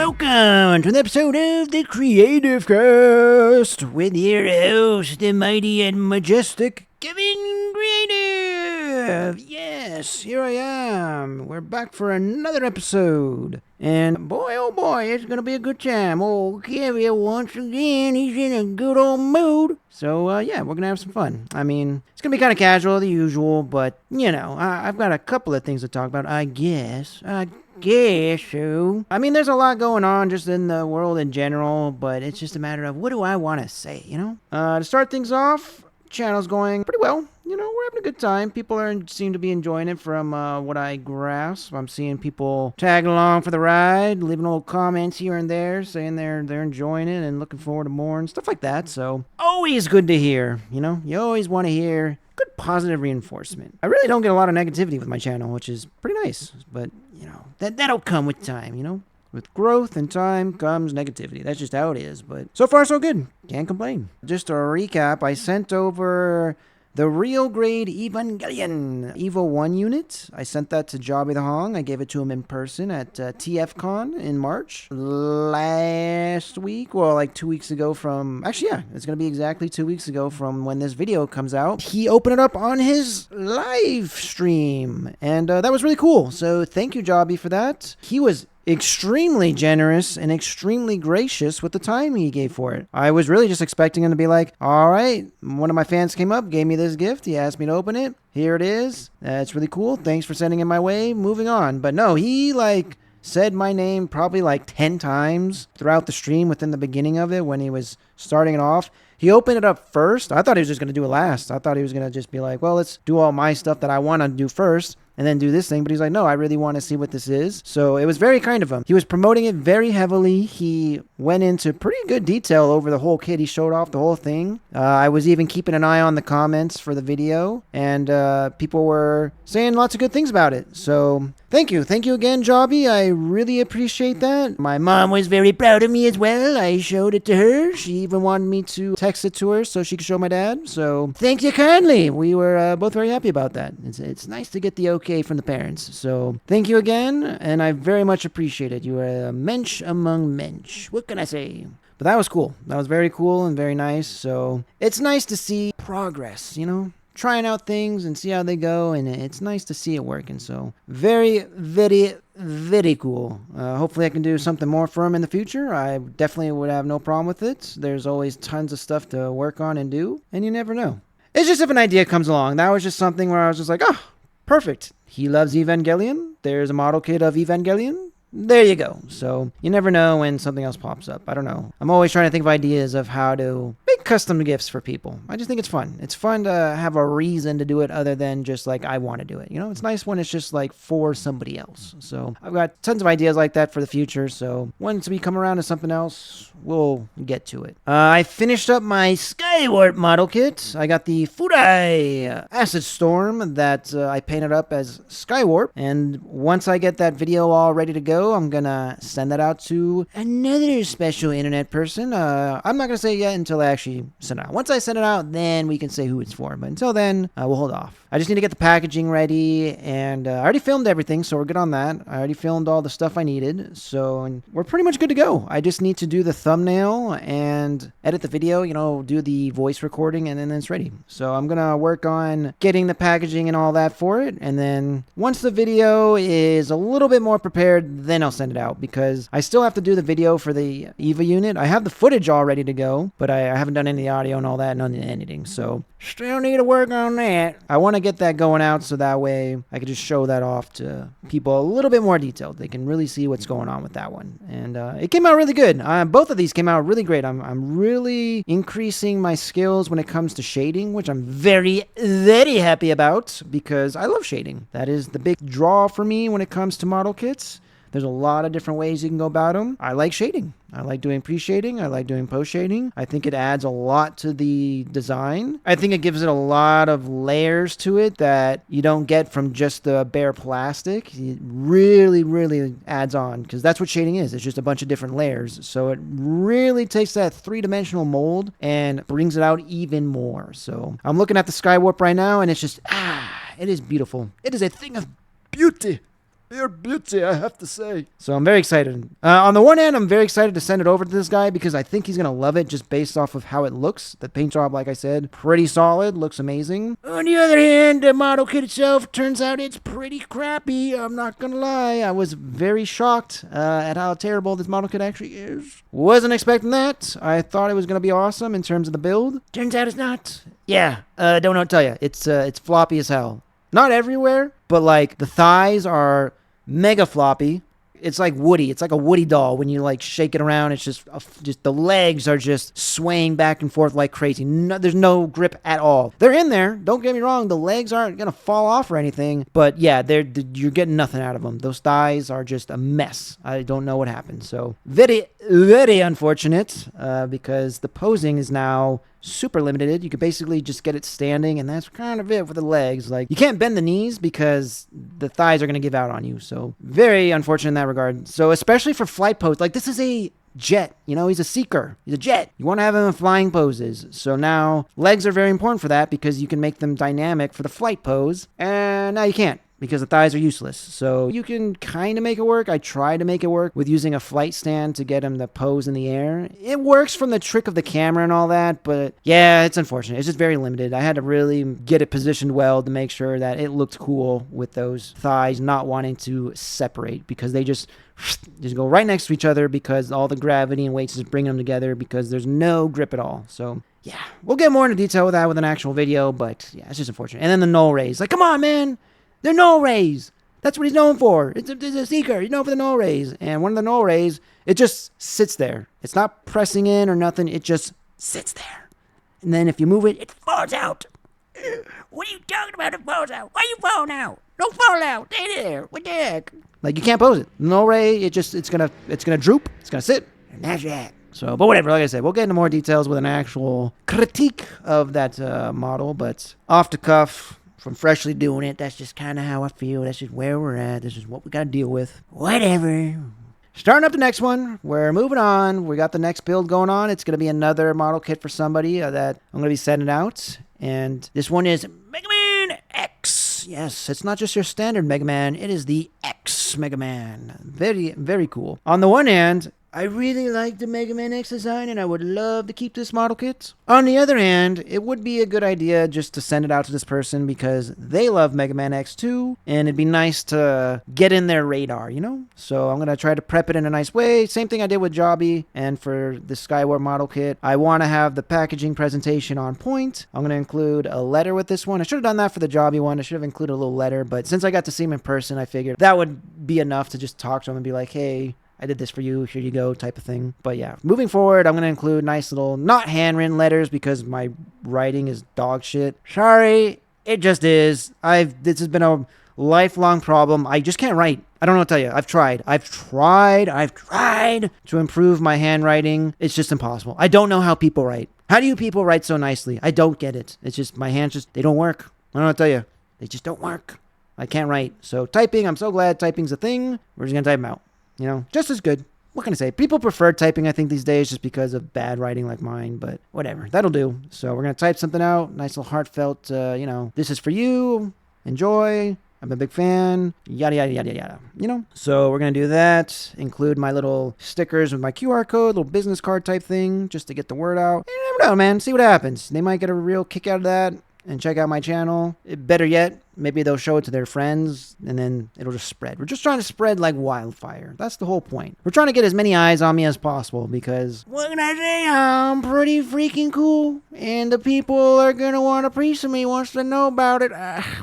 Welcome to an episode of the Kreative Cast with your host, the mighty and majestic Kevin Kreative. Yes, here I am. We're back for another episode. And boy, oh boy, it's going to be a good time. Oh, Kevin, once again, he's in a good old mood. So, yeah, we're going to have some fun. I mean, it's going to be kind of casual, the usual, but, you know, I've got a couple of things to talk about, I guess so. I mean, there's a lot going on just in the world in general, but it's just a matter of what do I want to say, you know? To start things off, channel's going pretty well. You know, we're having a good time. People seem to be enjoying it from what I grasp. I'm seeing people tagging along for the ride, leaving little comments here and there, saying they're enjoying it and looking forward to more and stuff like that. So, always good to hear, you know? You always want to hear good positive reinforcement. I really don't get a lot of negativity with my channel, which is pretty nice. But, you know, that'll come with time, you know? With growth and time comes negativity. That's just how it is. But so far, so good. Can't complain. Just a recap, I sent over the real grade Evangelion Evo 1 unit. I sent that to Dobby the Hong. I gave it to him in person at TFCon in March. Last week, well, like 2 weeks ago from... Actually, yeah, it's going to be exactly 2 weeks ago from when this video comes out. He opened it up on his live stream. And that was really cool. So thank you, Dobby, for that. He was extremely generous and extremely gracious with the time he gave for it. I was really just expecting him to be like, all right, one of my fans came up, gave me this gift. He asked me to open it. Here it is. It's really cool. Thanks for sending it my way. Moving on. But no, he said my name probably 10 times throughout the stream within the beginning of it when he was starting it off. He opened it up first. I thought he was just going to do it last. I thought he was going to just be like, well, let's do all my stuff that I want to do first and then do this thing. But he's like, no, I really want to see what this is. So it was very kind of him. He was promoting it very heavily. He went into pretty good detail over the whole kit. He showed off the whole thing. I was even keeping an eye on the comments for the video, and people were saying lots of good things about it. So thank you. Thank you again, Dobby. I really appreciate that. My mom was very proud of me as well. I showed it to her. She even wanted me to text it to her so she could show my dad. So thank you kindly. We were both very happy about that. It's nice to get the okay from the parents. So thank you again, and I very much appreciate it. You are a mensch among mensch. What can I say? But that was cool. That was very cool and very nice. So it's nice to see progress, you know? Trying out things and see how they go, and it's nice to see it working. So very, very, very cool. Hopefully I can do something more for him in the future. I definitely would have no problem with it. There's always tons of stuff to work on and do, and you never know. It's just if an idea comes along. That was just something where I was just like, oh, perfect. He loves Evangelion. There's a model kit of Evangelion. There you go. So you never know when something else pops up. I don't know. I'm always trying to think of ideas of how to make custom gifts for people. I just think it's fun. It's fun to have a reason to do it other than just I want to do it. You know, it's nice when it's just for somebody else. So I've got tons of ideas like that for the future. So once we come around to something else, we'll get to it. I finished up my Skywarp model kit. I got the Furai Acid Storm that I painted up as Skywarp. And once I get that video all ready to go, I'm gonna send that out to another special internet person. I'm not gonna say it yet until I actually send it out. Once I send it out, then we can say who it's for. But until then, we'll hold off. I just need to get the packaging ready, and I already filmed everything, so we're good on that. I already filmed all the stuff I needed, so we're pretty much good to go. I just need to do the thumbnail and edit the video, you know, do the voice recording, and then it's ready. So I'm gonna work on getting the packaging and all that for it, and then once the video is a little bit more prepared, then I'll send it out, because I still have to do the video for the EVA unit. I have the footage all ready to go, but I haven't done any audio and all that, none of the editing, so still need to work on that. I want to get that going out so that way I can just show that off to people a little bit more detailed. They can really see what's going on with that one. And it came out really good. Both of these came out really great. I'm really increasing my skills when it comes to shading, which I'm very, very happy about, because I love shading. That is the big draw for me when it comes to model kits. There's a lot of different ways you can go about them. I like shading. I like doing pre-shading. I like doing post-shading. I think it adds a lot to the design. I think it gives it a lot of layers to it that you don't get from just the bare plastic. It really, really adds on, because that's what shading is. It's just a bunch of different layers. So it really takes that three-dimensional mold and brings it out even more. So I'm looking at the Skywarp right now, and it's just, it is beautiful. It is a thing of beauty. You're beauty, I have to say. So I'm very excited. On the one hand, I'm very excited to send it over to this guy because I think he's going to love it just based off of how it looks. The paint job, like I said, pretty solid. Looks amazing. On the other hand, the model kit itself turns out it's pretty crappy. I'm not going to lie. I was very shocked at how terrible this model kit actually is. Wasn't expecting that. I thought it was going to be awesome in terms of the build. Turns out it's not. Yeah, don't know what to tell you. It's floppy as hell. Not everywhere, but like the thighs are mega floppy. It's like Woody. It's like a Woody doll. When you like shake it around, it's just the legs are just swaying back and forth like crazy. No, there's no grip at all. They're in there. Don't get me wrong. The legs aren't gonna fall off or anything. But yeah, you're getting nothing out of them. Those thighs are just a mess. I don't know what happened. So very, very unfortunate because the posing is now super limited. You could basically just get it standing, and that's kind of it for the legs. Like, you can't bend the knees because the thighs are going to give out on you. So very unfortunate in that regard. So especially for flight pose, like this is a jet, you know, he's a seeker, he's a jet. You want to have him in flying poses. So now legs are very important for that because you can make them dynamic for the flight pose, and now you can't, because the thighs are useless. So you can kind of make it work. I tried to make it work with using a flight stand to get him to pose in the air. It works from the trick of the camera and all that, but yeah, it's unfortunate. It's just very limited. I had to really get it positioned well to make sure that it looked cool with those thighs not wanting to separate, because they just go right next to each other because all the gravity and weights is bringing them together because there's no grip at all. So yeah, we'll get more into detail with that with an actual video, but yeah, it's just unfortunate. And then the null rays. Like, come on, man. They're null rays. That's what he's known for. It's a seeker. He's known for the null rays. And one of the null rays, it just sits there. It's not pressing in or nothing. It just sits there. And then if you move it, it falls out. What are you talking about? It falls out. Why are you falling out? Don't fall out. Stay there. What the heck? Like, you can't pose it. The null ray, it's gonna droop. It's gonna sit. And that's that. So, but whatever, like I said, we'll get into more details with an actual critique of that model. But off the cuff, from freshly doing it, that's just kind of how I feel. That's just where we're at. This is what we got to deal with. Whatever. Starting up the next one. We're moving on. We got the next build going on. It's going to be another model kit for somebody that I'm going to be sending out. And this one is Mega Man X. Yes, it's not just your standard Mega Man. It is the X Mega Man. Very, very cool. On the one hand, I really like the Mega Man X design, and I would love to keep this model kit. On the other hand, it would be a good idea just to send it out to this person because they love Mega Man X too, and it'd be nice to get in their radar, you know? So I'm going to try to prep it in a nice way. Same thing I did with Dobby, and for the Skyward model kit, I want to have the packaging presentation on point. I'm going to include a letter with this one. I should have done that for the Dobby one. I should have included a little letter, but since I got to see him in person, I figured that would be enough to just talk to him and be like, hey, I did this for you, here you go, type of thing. But yeah, moving forward, I'm going to include nice little, not handwritten letters because my writing is dog shit. Sorry, it just is. This has been a lifelong problem. I just can't write. I don't know what to tell you. I've tried to improve my handwriting. It's just impossible. I don't know how people write. How do you people write so nicely? I don't get it. It's just, my hands just, they don't work. I don't know what to tell you. They just don't work. I can't write. So typing, I'm so glad typing's a thing. We're just going to type them out. You know, just as good. What can I say? People prefer typing, I think, these days just because of bad writing like mine, but whatever. That'll do. So we're going to type something out. Nice little heartfelt, you know, this is for you. Enjoy. I'm a big fan. Yada, yada, yada, yada. You know? So we're going to do that. Include my little stickers with my QR code, little business card type thing, just to get the word out. You never know, man. See what happens. They might get a real kick out of that and check out my channel. Better yet, maybe they'll show it to their friends, and then it'll just spread. We're just trying to spread like wildfire. That's the whole point. We're trying to get as many eyes on me as possible because, what can I say? I'm pretty freaking cool, and the people are going to want a piece of me, wants to know about it.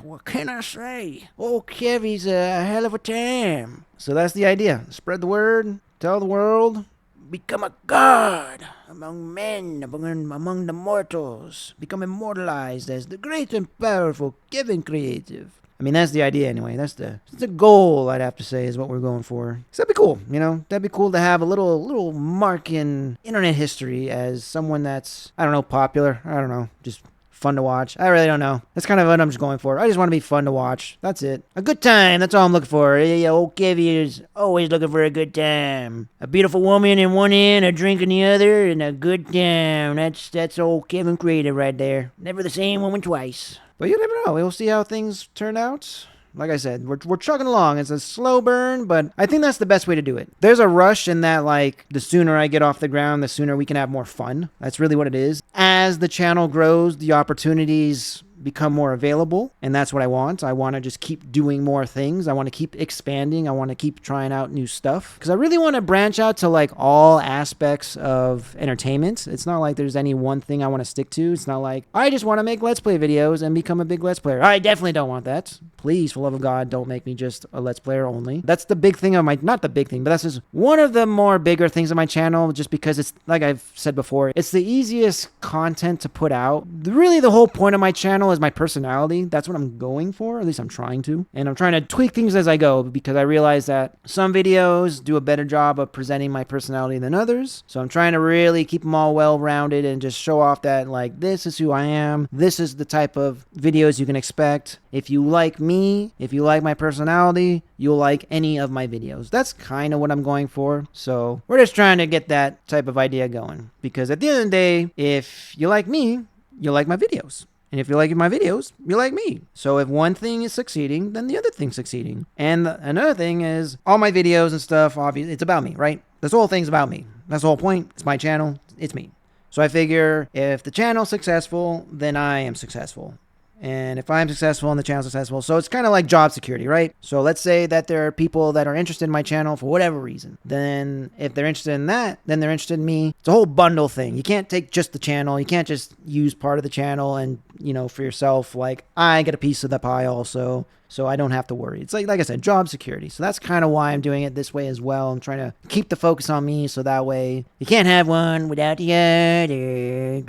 What can I say? Old Kevy's a hell of a time. So that's the idea. Spread the word. Tell the world. Become a god among men, among the mortals. Become immortalized as the great and powerful Kevin Kreative. I mean, that's the idea anyway. That's the goal, I'd have to say, is what we're going for. So that'd be cool, you know? That'd be cool to have a little mark in internet history as someone that's, I don't know, popular. I don't know, just fun to watch. I really don't know. That's kind of what I'm just going for. I just want to be fun to watch. That's it. A good time. That's all I'm looking for. Yeah, old Kevy is always looking for a good time. A beautiful woman in one hand, a drink in the other, and a good time. That's old Kevin Kreative right there. Never the same woman twice. But you never know. We'll see how things turn out. Like I said, we're chugging along. It's a slow burn, but I think that's the best way to do it. There's a rush in that, like, the sooner I get off the ground, the sooner we can have more fun. That's really what it is. As the channel grows, the opportunities become more available, and that's what I want. I want to just keep doing more things. I want to keep expanding. I want to keep trying out new stuff because I really want to branch out to like all aspects of entertainment. It's not like there's any one thing I want to stick to. It's not like I just want to make Let's Play videos and become a big Let's Player. I definitely don't want that. Please, for the love of God, don't make me just a Let's Player only. That's the big thing of my, not the big thing, but that's just one of the more bigger things on my channel, just because it's, like I've said before, it's the easiest content to put out. Really, the whole point of my channel is my personality. That's what I'm going for, at least I'm trying to. And I'm trying to tweak things as I go because I realize that some videos do a better job of presenting my personality than others. So I'm trying to really keep them all well-rounded and just show off that, like, this is who I am. This is the type of videos you can expect. If you like me, if you like my personality, you'll like any of my videos. That's kind of what I'm going for. So we're just trying to get that type of idea going. Because at the end of the day, if you like me, you'll like my videos. And if you like my videos, you like me. So if one thing is succeeding, then the other thing's succeeding. And another thing is, all my videos and stuff, obviously, it's about me, right? This whole thing's about me. That's the whole point. It's my channel. It's me. So I figure if the channel's successful, then I am successful. And if I'm successful and the channel's successful, so it's kind of like job security, right? So let's say that there are people that are interested in my channel for whatever reason. Then if they're interested in that, then they're interested in me. It's a whole bundle thing. You can't take just the channel. You can't just use part of the channel and, you know, for yourself, like, I get a piece of the pie also, so I don't have to worry. It's like I said, job security. So that's kind of why I'm doing it this way as well. I'm trying to keep the focus on me so that way you can't have one without the other.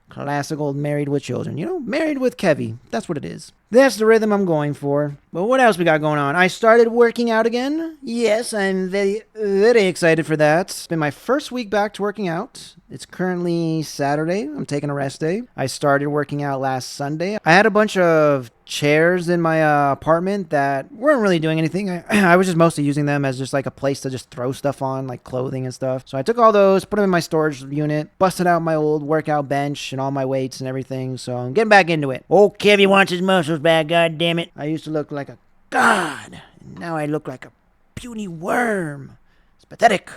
Classic old Married with Children. You know, Married with Kevy. That's what it is. That's the rhythm I'm going for. But what else we got going on? I started working out again. Yes, I'm very, very excited for that. It's been my first week back to working out. It's currently Saturday. I'm taking a rest day. I started working out last Sunday. I had a bunch of chairs in my apartment that weren't really doing anything. I was just mostly using them as just like a place to just throw stuff on, like clothing and stuff. So I took all those, put them in my storage unit, busted out my old workout bench and all my weights and everything. So I'm getting back into it. Oh, Kevy wants his muscles back, god damn it. I used to look like a god, and now I look like a puny worm. It's pathetic.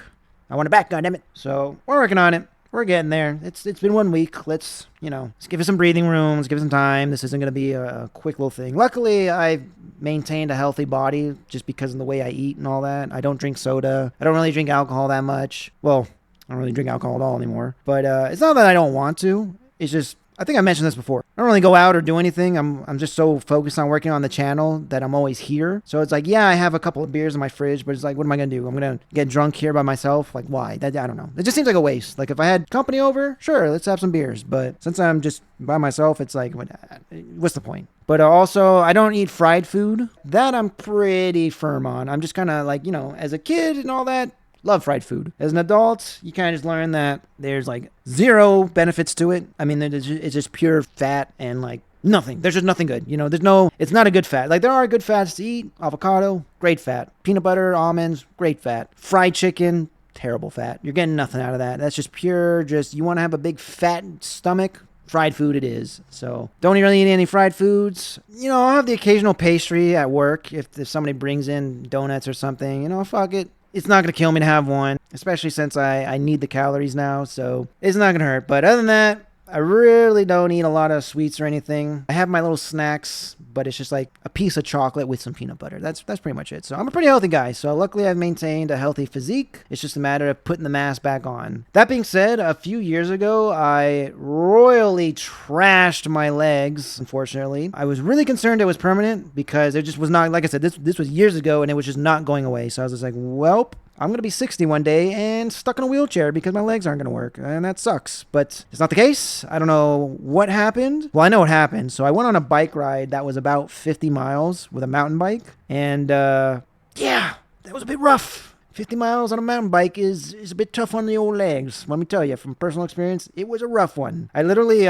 I want it back, god damn it. So we're working on it. We're getting there. It's been 1 week. Let's give it some breathing room. Let's give it some time. This isn't going to be a quick little thing. Luckily, I've maintained a healthy body just because of the way I eat and all that. I don't drink soda. I don't really drink alcohol that much. Well, I don't really drink alcohol at all anymore. But it's not that I don't want to. It's just, I think I mentioned this before. I don't really go out or do anything. I'm just so focused on working on the channel that I'm always here. So it's like, yeah, I have a couple of beers in my fridge, but it's like, what am I going to do? I'm going to get drunk here by myself? Like, why? I don't know. It just seems like a waste. Like, if I had company over, sure, let's have some beers. But since I'm just by myself, it's like, what's the point? But also, I don't eat fried food. That I'm pretty firm on. I'm just kind of like, as a kid and all that, love fried food. As an adult, you kind of just learn that there's like zero benefits to it. I mean, it's just pure fat and like nothing. There's just nothing good. It's not a good fat. Like, there are good fats to eat. Avocado, great fat. Peanut butter, almonds, great fat. Fried chicken, terrible fat. You're getting nothing out of that. That's just pure, you want to have a big fat stomach. Fried food it is. So don't really eat any fried foods. I'll have the occasional pastry at work if somebody brings in donuts or something. Fuck it. It's not going to kill me to have one, especially since I need the calories now, so it's not going to hurt. But other than that, I really don't eat a lot of sweets or anything. I have my little snacks, but it's just like a piece of chocolate with some peanut butter. That's pretty much it. So I'm a pretty healthy guy. So luckily I've maintained a healthy physique. It's just a matter of putting the mask back on. That being said, a few years ago, I royally trashed my legs, unfortunately. I was really concerned it was permanent because it just was not, like I said, this was years ago and it was just not going away. So I was just like, welp. I'm going to be 60 one day and stuck in a wheelchair because my legs aren't going to work, and that sucks. But it's not the case. I don't know what happened. Well, I know what happened. So I went on a bike ride that was about 50 miles with a mountain bike, and yeah, that was a bit rough. 50 miles on a mountain bike is a bit tough on the old legs. Let me tell you, from personal experience, it was a rough one. I literally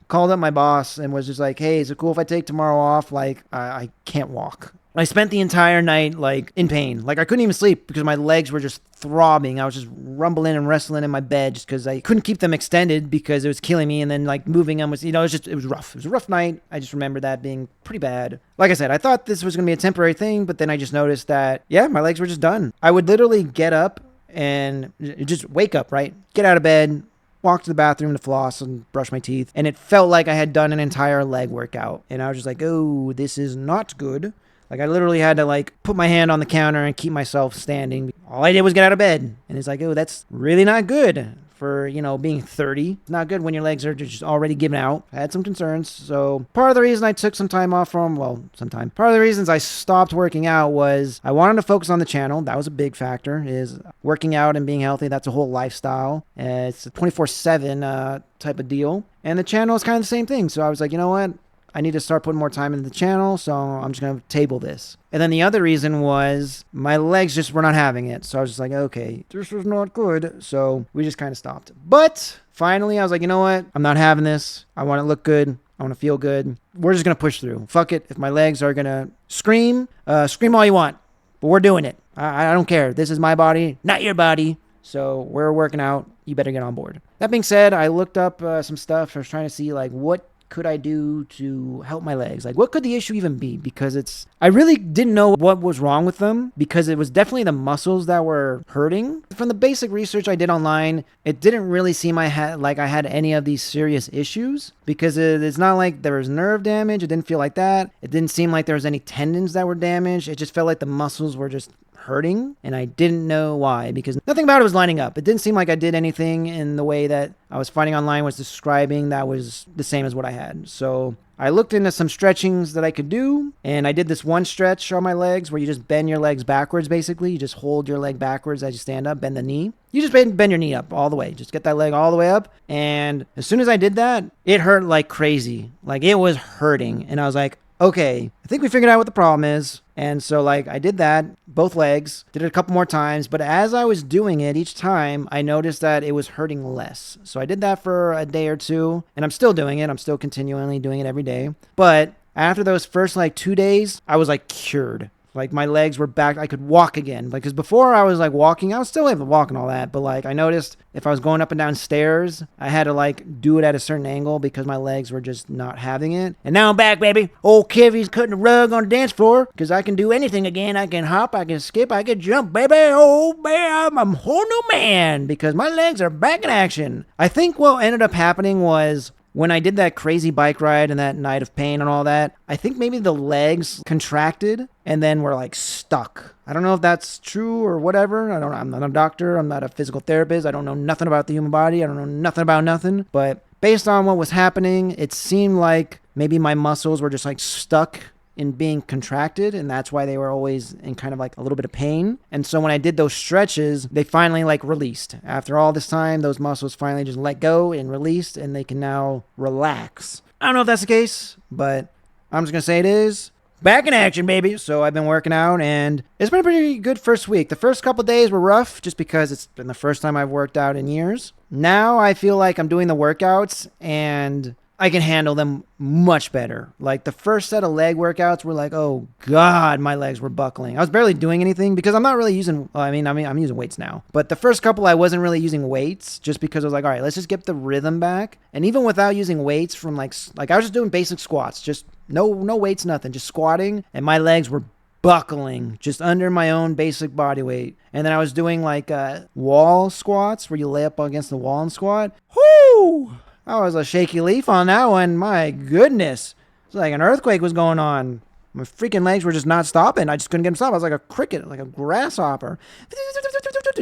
called up my boss and was just like, hey, is it cool if I take tomorrow off? Like, I can't walk. I spent the entire night like in pain. Like I couldn't even sleep because my legs were just throbbing. I was just rumbling and wrestling in my bed just because I couldn't keep them extended because it was killing me. And then like moving them was, it was rough. It was a rough night. I just remember that being pretty bad. Like I said, I thought this was going to be a temporary thing, but then I just noticed that, yeah, my legs were just done. I would literally get up and just wake up, right? Get out of bed, walk to the bathroom to floss and brush my teeth. And it felt like I had done an entire leg workout. And I was just like, oh, this is not good. Like I literally had to like put my hand on the counter and keep myself standing. All I did was get out of bed. And it's like, oh, that's really not good for, being 30. It's not good when your legs are just already giving out. I had some concerns. So part of the reason I took some time off part of the reasons I stopped working out was I wanted to focus on the channel. That was a big factor, is working out and being healthy. That's a whole lifestyle. It's a 24/7 type of deal. And the channel is kind of the same thing. So I was like, you know what? I need to start putting more time into the channel, so I'm just going to table this. And then the other reason was my legs just were not having it. So I was just like, okay, this is not good. So we just kind of stopped. But finally, I was like, you know what? I'm not having this. I want to look good. I want to feel good. We're just going to push through. Fuck it. If my legs are going to scream, scream all you want. But we're doing it. I don't care. This is my body, not your body. So we're working out. You better get on board. That being said, I looked up some stuff. I was trying to see like what could I do to help my legs? Like, what could the issue even be? Because I really didn't know what was wrong with them, because it was definitely the muscles that were hurting. From the basic research I did online, it didn't really seem like I had any of these serious issues, because it's not like there was nerve damage. It didn't feel like that. It didn't seem like there was any tendons that were damaged. It just felt like the muscles were just hurting, and I didn't know why, because nothing about it was lining up. It didn't seem like I did anything in the way that I was finding online was describing that was the same as what I had. So I looked into some stretchings that I could do, and I did this one stretch on my legs where you just bend your legs backwards. Basically, you just hold your leg backwards as you stand up, bend the knee. You just bend your knee up all the way. Just get that leg all the way up. And as soon as I did that, it hurt like crazy. Like, it was hurting. And I was like, okay, I think we figured out what the problem is. And so like I did that, both legs, did it a couple more times. But as I was doing it each time, I noticed that it was hurting less. So I did that for a day or two, and I'm still doing it. I'm still continually doing it every day. But after those first like 2 days, I was like cured. Like my legs were back. I could walk again. Like, because before I was like walking, I was still able to walk and all that. But like I noticed if I was going up and down stairs, I had to like do it at a certain angle because my legs were just not having it. And now I'm back, baby. Old Kevy's cutting the rug on the dance floor because I can do anything again. I can hop, I can skip, I can jump, baby. Oh, man, I'm a whole new man because my legs are back in action. I think what ended up happening was, when I did that crazy bike ride and that night of pain and all that, I think maybe the legs contracted and then were like stuck. I don't know if that's true or whatever. I'm not a doctor. I'm not a physical therapist. I don't know nothing about the human body. I don't know nothing about nothing. But based on what was happening, it seemed like maybe my muscles were just like stuck in being contracted, and that's why they were always in kind of like a little bit of pain. And so when I did those stretches, they finally like released. After all this time, those muscles finally just let go and released, and they can now relax. I don't know if that's the case, but I'm just gonna say it is. Back in action, baby. So I've been working out, and it's been a pretty good first week. The first couple days were rough just because it's been the first time I've worked out in years. Now I feel like I'm doing the workouts and I can handle them much better. Like the first set of leg workouts were like, oh God, my legs were buckling. I was barely doing anything because I'm not really using, I'm using weights now. But the first couple, I wasn't really using weights just because I was like, all right, let's just get the rhythm back. And even without using weights from like I was just doing basic squats, just no weights, nothing, just squatting. And my legs were buckling just under my own basic body weight. And then I was doing like wall squats where you lay up against the wall and squat. Whoo! I was a shaky leaf on that one. My goodness. It's like an earthquake was going on. My freaking legs were just not stopping. I just couldn't get them to stop. I was like a cricket, like a grasshopper.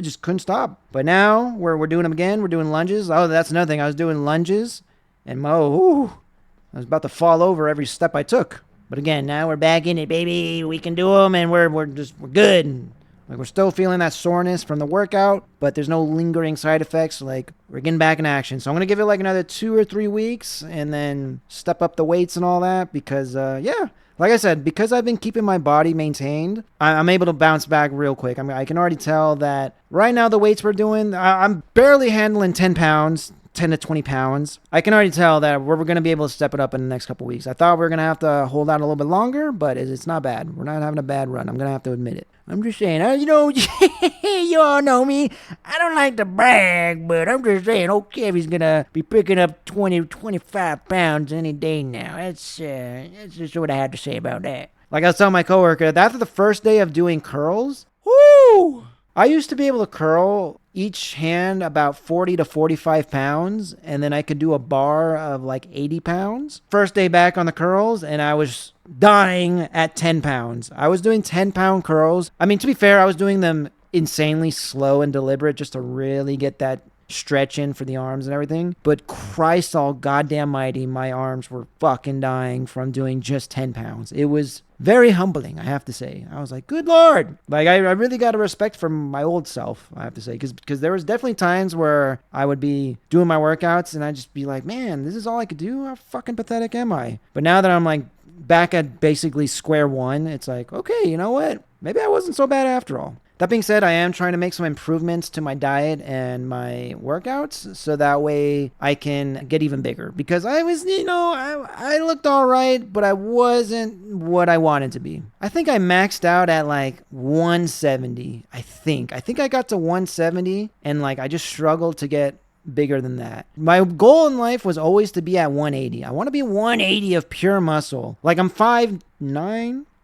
Just couldn't stop. But now we're doing them again. We're doing lunges. Oh, that's another thing. I was doing lunges. And I was about to fall over every step I took. But again, now we're back in it, baby. We can do them, and we're good. Like, we're still feeling that soreness from the workout, but there's no lingering side effects. Like, we're getting back in action. So I'm going to give it like another 2 or 3 weeks and then step up the weights and all that because, like I said, because I've been keeping my body maintained, I'm able to bounce back real quick. I mean, I can already tell that right now the weights we're doing, I'm barely handling 10 pounds. 10 to 20 pounds. I can already tell that we're going to be able to step it up in the next couple weeks. I thought we were going to have to hold out a little bit longer, but it's not bad. We're not having a bad run. I'm going to have to admit it. I'm just saying, you all know me. I don't like to brag, but I'm just saying, Kevy's going to be picking up 20, 25 pounds any day now. That's just what I had to say about that. Like I was telling my coworker, after the first day of doing curls, whoo! I used to be able to curl each hand about 40 to 45 pounds, and then I could do a bar of like 80 pounds. First day back on the curls, and I was dying at 10 pounds. I was doing 10-pound curls. I mean, to be fair, I was doing them insanely slow and deliberate just to really get that stretch in for the arms and everything. But Christ all goddamn mighty, my arms were fucking dying from doing just 10 pounds. It was very humbling, I have to say. I was like, good Lord. Like, I really got a respect for my old self, I have to say. Because there was definitely times where I would be doing my workouts and I'd just be like, man, this is all I could do? How fucking pathetic am I? But now that I'm like back at basically square one, it's like, okay, you know what? Maybe I wasn't so bad after all. That being said, I am trying to make some improvements to my diet and my workouts so that way I can get even bigger. Because I was, I looked all right, but I wasn't what I wanted to be. I think I maxed out at like 170, I think. I think I got to 170 and like I just struggled to get bigger than that. My goal in life was always to be at 180. I want to be 180 of pure muscle. Like I'm 5'9".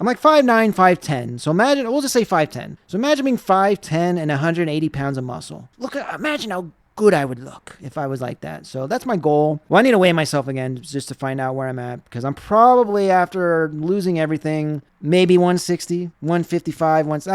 I'm like 5'9", 5'10". So imagine, we'll just say 5'10". So imagine being 5'10" and 180 pounds of muscle. Imagine how good I would look if I was like that. So that's my goal. Well, I need to weigh myself again just to find out where I'm at, because I'm probably, after losing everything, maybe 160, 155, probably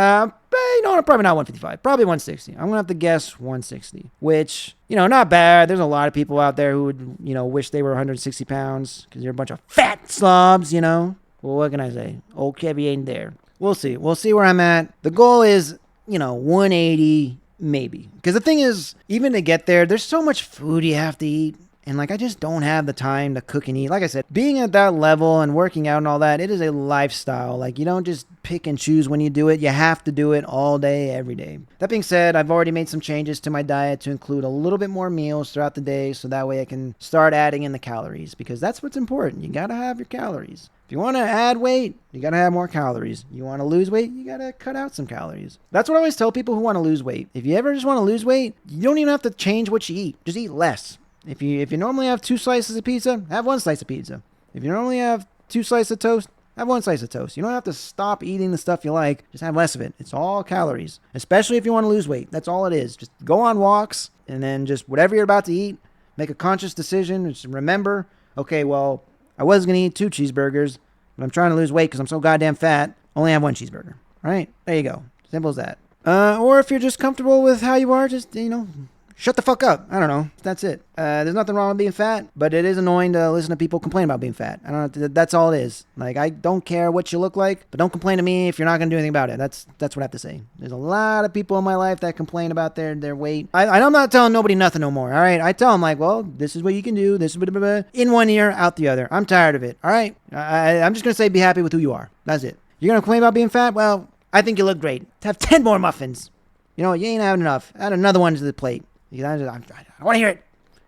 not 155, probably 160. I'm going to have to guess 160, which, not bad. There's a lot of people out there who would, wish they were 160 pounds because you're a bunch of fat slobs, Well, what can I say? Old Kevy ain't there. We'll see. We'll see where I'm at. The goal is, 180, maybe. Because the thing is, even to get there, there's so much food you have to eat. And I just don't have the time to cook and eat. Like I said, being at that level and working out and all that, it is a lifestyle. You don't just pick and choose when you do it. You have to do it all day, every day. That being said, I've already made some changes to my diet to include a little bit more meals throughout the day. So that way I can start adding in the calories, because that's what's important. You got to have your calories. If you want to add weight, you got to have more calories. You want to lose weight, you got to cut out some calories. That's what I always tell people who want to lose weight. If you ever just want to lose weight, you don't even have to change what you eat. Just eat less. If you normally have 2 slices of pizza, have 1 slice of pizza. If you normally have 2 slices of toast, have 1 slice of toast. You don't have to stop eating the stuff you like. Just have less of it. It's all calories. Especially if you want to lose weight. That's all it is. Just go on walks, and then just whatever you're about to eat, make a conscious decision. Just remember, okay, well, I was going to eat 2 cheeseburgers, but I'm trying to lose weight because I'm so goddamn fat. Only have 1 cheeseburger. All right? There you go. Simple as that. Or if you're just comfortable with how you are, just, shut the fuck up. I don't know. That's it. There's nothing wrong with being fat, but it is annoying to listen to people complain about being fat. I don't know. That's all it is. I don't care what you look like, but don't complain to me if you're not going to do anything about it. That's what I have to say. There's a lot of people in my life that complain about their weight. I'm not telling nobody nothing no more. All right. I tell them well, this is what you can do. This is blah, blah, blah. In one ear, out the other. I'm tired of it. All right. I'm just going to say be happy with who you are. That's it. You're going to complain about being fat? Well, I think you look great. Have 10 more muffins. You ain't having enough. Add another one to the plate. I want to hear it.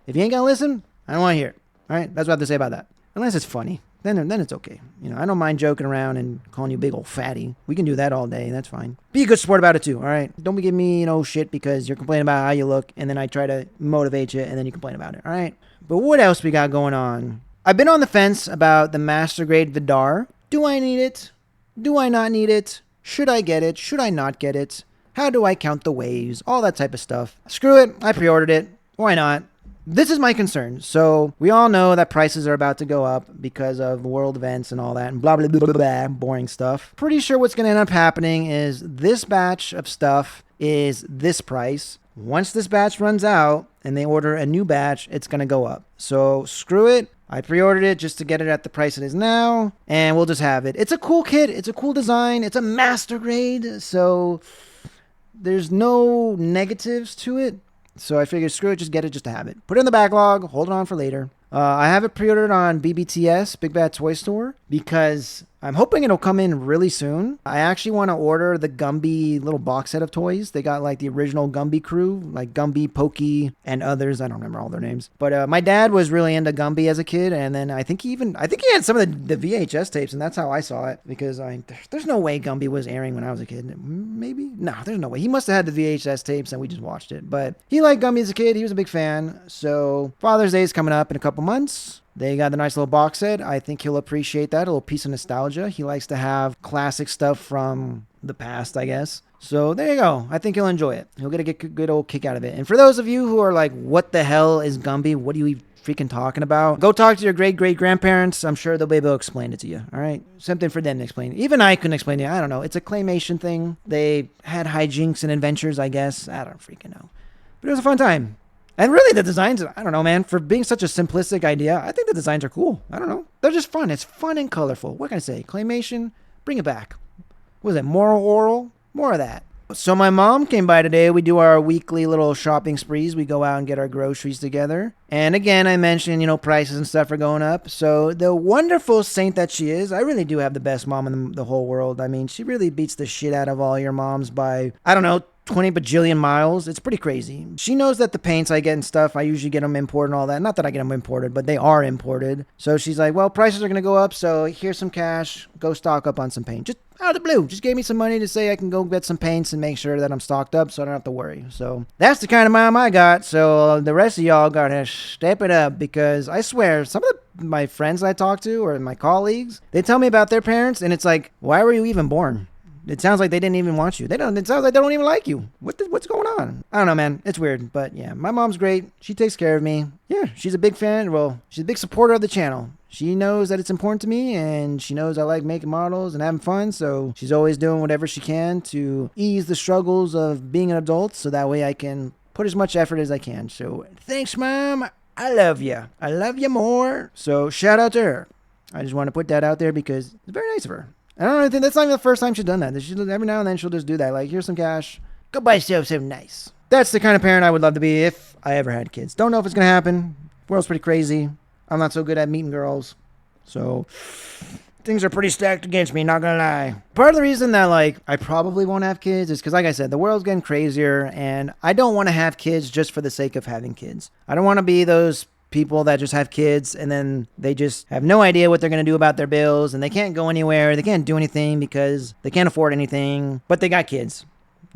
If you ain't going to listen, I don't want to hear it. All right? That's what I have to say about that. Unless it's funny. Then it's okay. I don't mind joking around and calling you big old fatty. We can do that all day. That's fine. Be a good sport about it too. All right? Don't be giving me, shit because you're complaining about how you look, and then I try to motivate you, and then you complain about it. All right? But what else we got going on? I've been on the fence about the Master Grade Vidar. Do I need it? Do I not need it? Should I get it? Should I not get it? How do I count the waves? All that type of stuff. Screw it. I pre-ordered it. Why not? This is my concern. So we all know that prices are about to go up because of world events and all that and blah, blah, blah, blah, blah, boring stuff. Pretty sure what's going to end up happening is this batch of stuff is this price. Once this batch runs out and they order a new batch, it's going to go up. So screw it. I pre-ordered it just to get it at the price it is now, and we'll just have it. It's a cool kit. It's a cool design. It's a master grade. So there's no negatives to it. So I figured, screw it, just get it just to have it. Put it in the backlog, hold it on for later. I have it pre-ordered on BBTS, Big Bad Toy Store, because I'm hoping it'll come in really soon. I actually want to order the Gumby little box set of toys. They got like the original Gumby crew, like Gumby, Pokey, and others. I don't remember all their names. But my dad was really into Gumby as a kid, and then I think he had some of the VHS tapes, and that's how I saw it, because there's no way Gumby was airing when I was a kid. Maybe? No, there's no way. He must have had the VHS tapes, and we just watched it. But he liked Gumby as a kid. He was a big fan. So Father's Day is coming up in a couple months. They got the nice little box set. I think he'll appreciate that. A little piece of nostalgia. He likes to have classic stuff from the past, I guess. So there you go. I think he'll enjoy it. He'll get a good old kick out of it. And for those of you who are like, what the hell is Gumby? What are you freaking talking about? Go talk to your great-great-grandparents. I'm sure they'll be able to explain it to you. All right? Something for them to explain. Even I couldn't explain it. I don't know. It's a claymation thing. They had hijinks and adventures, I guess. I don't freaking know. But it was a fun time. And really, the designs, I don't know, man. For being such a simplistic idea, I think the designs are cool. I don't know. They're just fun. It's fun and colorful. What can I say? Claymation, bring it back. What was it? Moral oral? More of that. So my mom came by today. We do our weekly little shopping sprees. We go out and get our groceries together. And again, I mentioned, prices and stuff are going up. So the wonderful saint that she is, I really do have the best mom in the whole world. I mean, she really beats the shit out of all your moms by, I don't know, 20 bajillion miles. It's pretty crazy. She knows that the paints I get and stuff, I usually get them imported and all that. Not that I get them imported, but they are imported. So she's like, well, prices are going to go up, so here's some cash. Go stock up on some paint. Just out of the blue. Just gave me some money to say I can go get some paints and make sure that I'm stocked up so I don't have to worry. So that's the kind of mom I got. So the rest of y'all got to step it up, because I swear, some of my friends I talk to or my colleagues, they tell me about their parents, and it's like, why were you even born? It sounds like they didn't even want you. It sounds like they don't even like you. What's going on? I don't know, man. It's weird. But yeah, my mom's great. She takes care of me. Yeah, she's a big fan. Well, she's a big supporter of the channel. She knows that it's important to me, and she knows I like making models and having fun. So she's always doing whatever she can to ease the struggles of being an adult, so that way I can put as much effort as I can. So thanks, Mom. I love you. I love you more. So shout out to her. I just want to put that out there because it's very nice of her. I don't think that's not even the first time she's done that. Every now and then she'll just do that. Like, here's some cash. Go buy yourself something nice. That's the kind of parent I would love to be if I ever had kids. Don't know if it's going to happen. World's pretty crazy. I'm not so good at meeting girls. So things are pretty stacked against me, not going to lie. Part of the reason that, I probably won't have kids is because, like I said, the world's getting crazier, and I don't want to have kids just for the sake of having kids. I don't want to be those people that just have kids and then they just have no idea what they're going to do about their bills, and they can't go anywhere. They can't do anything because they can't afford anything, but they got kids.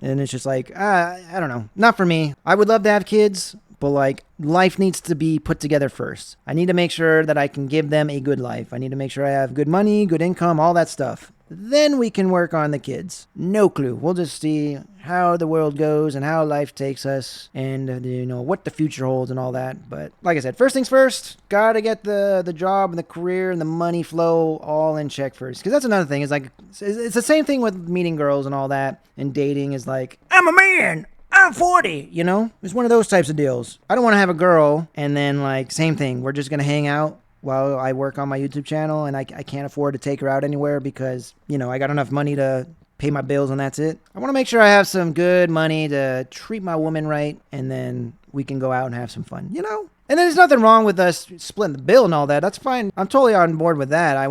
And it's just like, I don't know. Not for me. I would love to have kids, but life needs to be put together first. I need to make sure that I can give them a good life. I need to make sure I have good money, good income, all that stuff. Then we can work on the kids. No clue. We'll just see how the world goes and how life takes us, and what the future holds and all that. But like I said, first things first, gotta get the job and the career and the money flow all in check first. Because that's another thing. It's the same thing with meeting girls and all that, and dating is like, I'm a man, I'm 40, It's one of those types of deals. I don't want to have a girl and then same thing. We're just going to hang out while I work on my YouTube channel, and I can't afford to take her out anywhere because, I got enough money to pay my bills and that's it. I want to make sure I have some good money to treat my woman right, and then we can go out and have some fun, And then there's nothing wrong with us splitting the bill and all that. That's fine. I'm totally on board with that.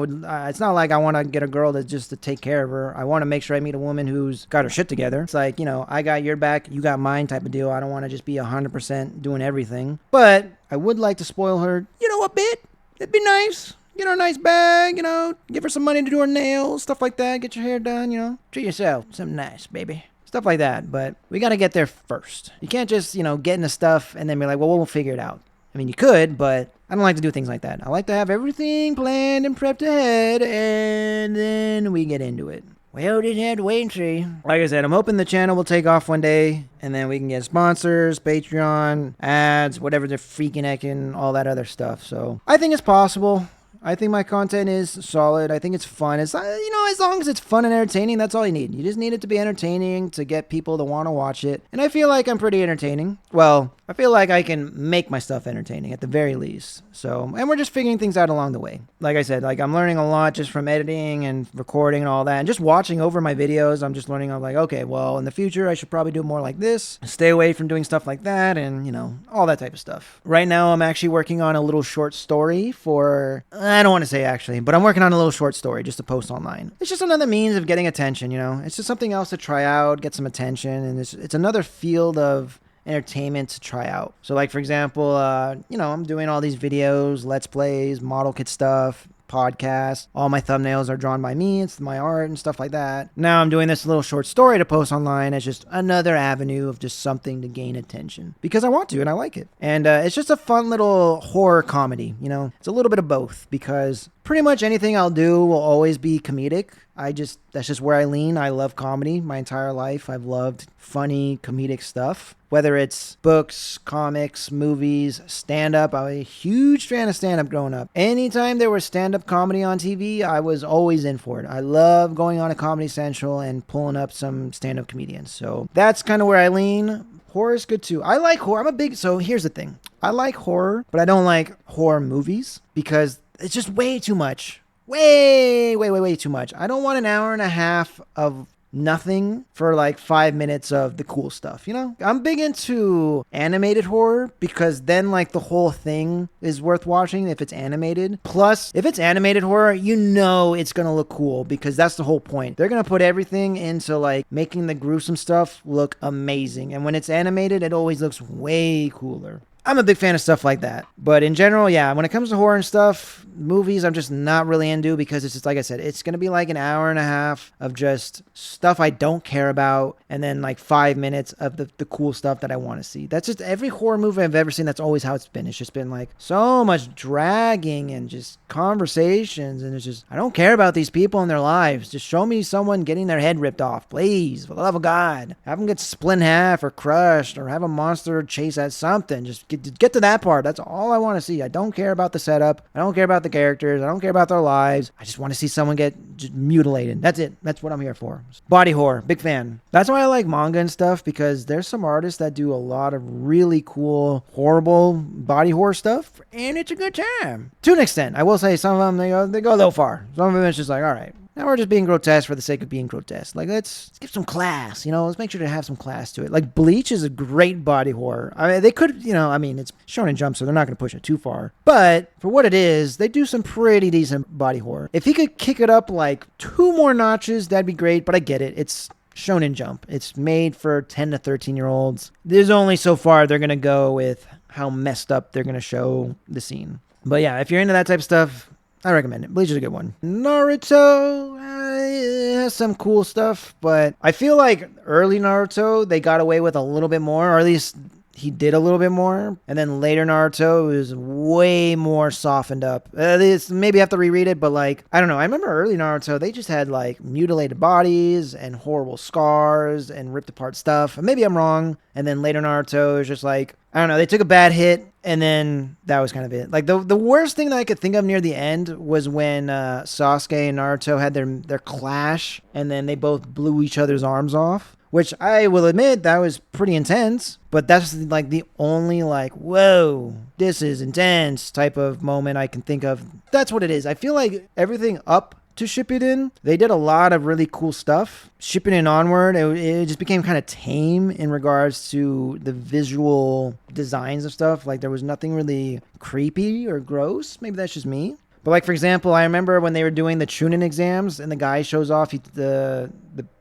It's not like I want to get a girl that's just to take care of her. I want to make sure I meet a woman who's got her shit together. It's like, I got your back, you got mine type of deal. I don't want to just be 100% doing everything. But I would like to spoil her, a bit. It'd be nice. Get her a nice bag, give her some money to do her nails, stuff like that. Get your hair done, Treat yourself. Something nice, baby. Stuff like that. But we got to get there first. You can't just, get into stuff and then be like, well, we'll figure it out. I mean, you could, but I don't like to do things like that. I like to have everything planned and prepped ahead, and then we get into it. Well, didn't have to wait and see. Like I said, I'm hoping the channel will take off one day, and then we can get sponsors, Patreon, ads, whatever the freaking heck, and all that other stuff. So I think it's possible. I think my content is solid. I think it's fun. It's, as long as it's fun and entertaining, that's all you need. You just need it to be entertaining to get people to want to watch it. And I feel like I'm pretty entertaining. Well, I feel like I can make my stuff entertaining at the very least. So, and we're just figuring things out along the way. Like I said, I'm learning a lot just from editing and recording and all that. And just watching over my videos, I'm just learning. I'm like, okay, well, in the future, I should probably do more like this. Stay away from doing stuff like that and, all that type of stuff. Right now, I'm actually working on a little short story for, I don't want to say actually, but I'm working on a little short story just to post online. It's just another means of getting attention, It's just something else to try out, get some attention, and it's another field of entertainment to try out. So like, for example, I'm doing all these videos, let's plays, model kit stuff, podcast. All my thumbnails are drawn by me. It's my art and stuff like that. Now I'm doing this little short story to post online as just another avenue of just something to gain attention because I want to and I like it. And it's just a fun little horror comedy, It's a little bit of both because pretty much anything I'll do will always be comedic. That's just where I lean. I love comedy my entire life. I've loved funny comedic stuff. Whether it's books, comics, movies, stand-up. I was a huge fan of stand-up growing up. Anytime there was stand-up comedy on TV, I was always in for it. I love going on to Comedy Central and pulling up some stand-up comedians. So that's kind of where I lean. Horror is good too. I like horror. So here's the thing. I like horror, but I don't like horror movies because it's just way too much. Way too much. I don't want an hour and a half of nothing for like 5 minutes of the cool stuff, I'm big into animated horror because then like the whole thing is worth watching if it's animated. Plus, if it's animated horror, it's gonna look cool because that's the whole point. They're gonna put everything into like making the gruesome stuff look amazing, and when it's animated, it always looks way cooler. I'm a big fan of stuff like that. But in general, yeah, when it comes to horror and stuff, movies I'm just not really into because it's just, like I said, it's going to be like an hour and a half of just stuff I don't care about and then like 5 minutes of the cool stuff that I want to see. That's just every horror movie I've ever seen. That's always how it's been. It's just been like so much dragging and just conversations. And it's just, I don't care about these people and their lives. Just show me someone getting their head ripped off, please, for the love of God. Have them get split in half or crushed or have a monster chase at something. Just get to that part. That's all I want to see. I don't care about the setup. I don't care about the characters. I don't care about their lives. I just want to see someone get just mutilated. That's it. That's what I'm here for. Body horror. Big fan. That's why I like manga and stuff because there's some artists that do a lot of really cool, horrible body horror stuff and it's a good time. To an extent. I will say some of them, they go a little far. Some of them it's just like, all right. Now we're just being grotesque for the sake of being grotesque. Like, let's give some class, Let's make sure to have some class to it. Like, Bleach is a great body horror. I mean, they could, it's Shonen Jump, so they're not going to push it too far. But for what it is, they do some pretty decent body horror. If he could kick it up like 2 more notches, that'd be great. But I get it. It's Shonen Jump. It's made for 10 to 13-year-olds. There's only so far they're going to go with how messed up they're going to show the scene. But yeah, if you're into that type of stuff, I recommend it. Bleach is a good one. Naruto has some cool stuff, but I feel like early Naruto, they got away with a little bit more, or at least he did a little bit more. And then later Naruto was way more softened up. Maybe I have to reread it, but like, I don't know. I remember early Naruto, they just had like mutilated bodies and horrible scars and ripped apart stuff. Maybe I'm wrong. And then later Naruto is just like, I don't know, they took a bad hit and then that was kind of it. Like the worst thing that I could think of near the end was when Sasuke and Naruto had their clash and then they both blew each other's arms off, which I will admit that was pretty intense, but that's like the only like, whoa, this is intense type of moment I can think of. That's what it is. I feel like everything up to Shippuden, they did a lot of really cool stuff. Shippuden onward, it just became kind of tame in regards to the visual designs of stuff. Like there was nothing really creepy or gross. Maybe that's just me. But like, for example, I remember when they were doing the Chunin exams and the guy shows off the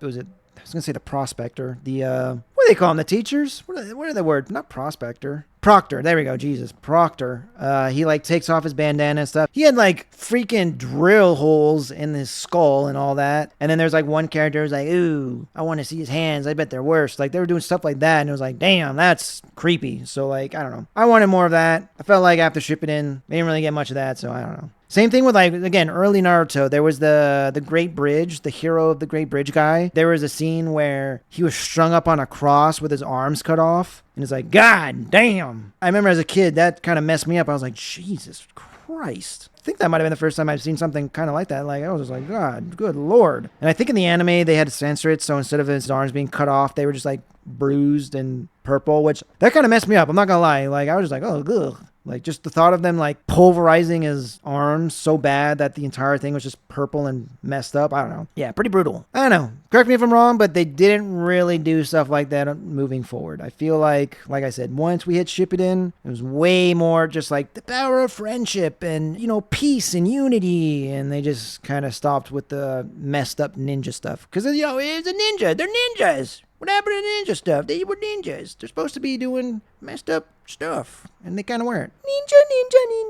was it? I was going to say the prospector. What do they call them? The teachers? What are the words? Not prospector. Proctor. There we go. Jesus. Proctor. He like takes off his bandana and stuff. He had like freaking drill holes in his skull and all that. And then there's like one character who's like, ooh, I want to see his hands. I bet they're worse. Like they were doing stuff like that. And it was like, damn, that's creepy. So like, I don't know. I wanted more of that. I felt like after Shippuden, they didn't really get much of that. So I don't know. Same thing with like, again, early Naruto. There was the Great Bridge, the hero of the Great Bridge guy. There was a scene where he was strung up on a cross with his arms cut off. And it's like, God damn. I remember as a kid, that kind of messed me up. I was like, Jesus Christ. I think that might have been the first time I've seen something kind of like that. Like, I was just like, God, good Lord. And I think in the anime, they had to censor it. So instead of his arms being cut off, they were just like bruised and purple, which that kind of messed me up. I'm not going to lie. Like, I was just like, oh, ugh. Like, just the thought of them, like, pulverizing his arms so bad that the entire thing was just purple and messed up. I don't know. Yeah, pretty brutal. I don't know. Correct me if I'm wrong, but they didn't really do stuff like that moving forward. I feel like I said, once we hit Shippuden, it was way more just like the power of friendship and, you know, peace and unity. And they just kind of stopped with the messed up ninja stuff. Because, you know, it's a ninja. They're ninjas. What happened to ninja stuff? They were ninjas. They're supposed to be doing messed up stuff. And they kind of weren't.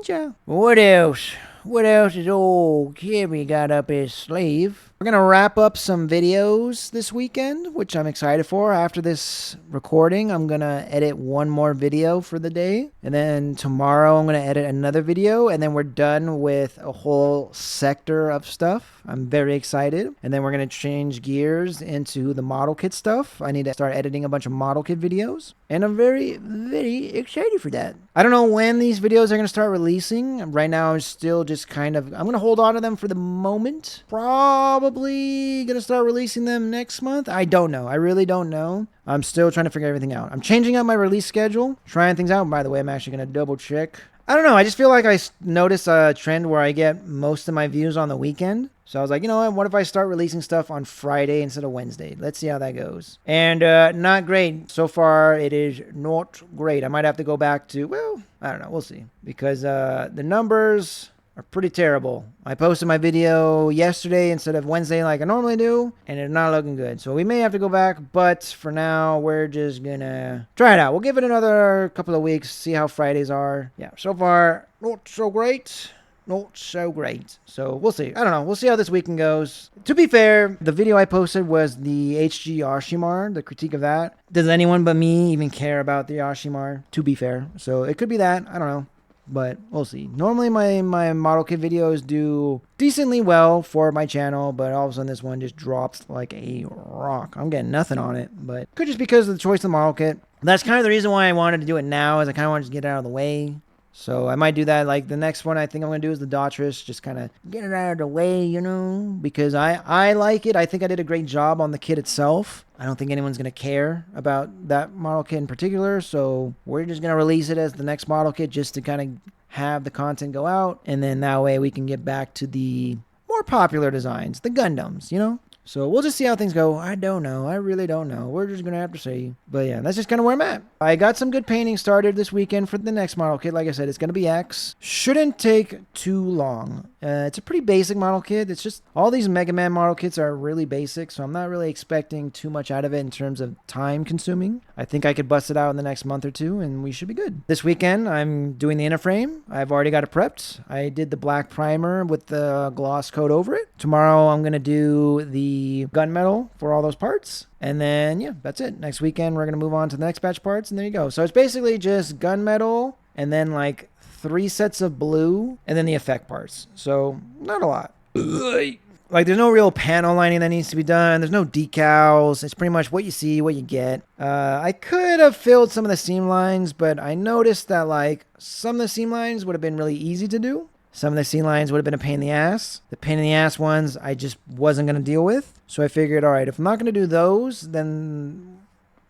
Ninja. What else? What else is old Kimmy got up his sleeve? We're going to wrap up some videos this weekend, which I'm excited for. After this recording, I'm going to edit one more video for the day. And then tomorrow, I'm going to edit another video. And then we're done with a whole sector of stuff. I'm very excited. And then we're going to change gears into the model kit stuff. I need to start editing a bunch of model kit videos. And I'm very, very excited for that. I don't know when these videos are going to start releasing. Right now, I'm still just kind of... I'm going to hold on to them for the moment. Probably going to start releasing them next month. I don't know. I really don't know. I'm still trying to figure everything out. I'm changing up my release schedule. Trying things out. By the way, I'm actually going to double check. I don't know. I just feel like I noticed a trend where I get most of my views on the weekend. So I was like, you know what if I start releasing stuff on Friday instead of Wednesday? Let's see how that goes. And not great. So far, it is not great. I might have to go back to, well, I don't know. We'll see. Because the numbers are pretty terrible. I posted my video yesterday instead of Wednesday like I normally do, and it's not looking good. So we may have to go back, but for now, we're just gonna try it out. We'll give it another couple of weeks, see how Fridays are. Yeah, so far, not so great. Not so great. So we'll see. I don't know. We'll see how this weekend goes. To be fair, the video I posted was the HG Ashimar, the critique of that. Does anyone but me even care about the Ashimar? To be fair. So it could be that. I don't know. But we'll see. Normally my model kit videos do decently well for my channel, but all of a sudden this one just drops like a rock. I'm getting nothing on it, but could just because of the choice of the model kit. That's kind of the reason why I wanted to do it now, is I kind of wanted to get it out of the way. So I might do that. Like the next one I think I'm going to do is the Daughters. Just kind of get it out of the way, you know, because I like it. I think I did a great job on the kit itself. I don't think anyone's going to care about that model kit in particular. So we're just going to release it as the next model kit just to kind of have the content go out. And then that way we can get back to the more popular designs, the Gundams, you know. So we'll just see how things go. I don't know. I really don't know. We're just going to have to see. But yeah, that's just kind of where I'm at. I got some good painting started this weekend for the next model kit. Like I said, it's going to be X. Shouldn't take too long. It's a pretty basic model kit. It's just all these Mega Man model kits are really basic, so I'm not really expecting too much out of it in terms of time consuming. I think I could bust it out in the next month or two, and we should be good. This weekend, I'm doing the inner frame. I've already got it prepped. I did the black primer with the gloss coat over it. Tomorrow, I'm going to do the gunmetal for all those parts. And then, yeah, that's it. Next weekend, we're going to move on to the next batch parts, and there you go. So it's basically just gunmetal and then like 3 sets of blue and then the effect parts. So not a lot. Like there's no real panel lining that needs to be done. There's no decals. It's pretty much what you see, what you get. I could have filled some of the seam lines, but I noticed that like some of the seam lines would have been really easy to do. Some of the seam lines would have been a pain in the ass. The pain in the ass ones I just wasn't going to deal with. So I figured, all right, if I'm not going to do those, then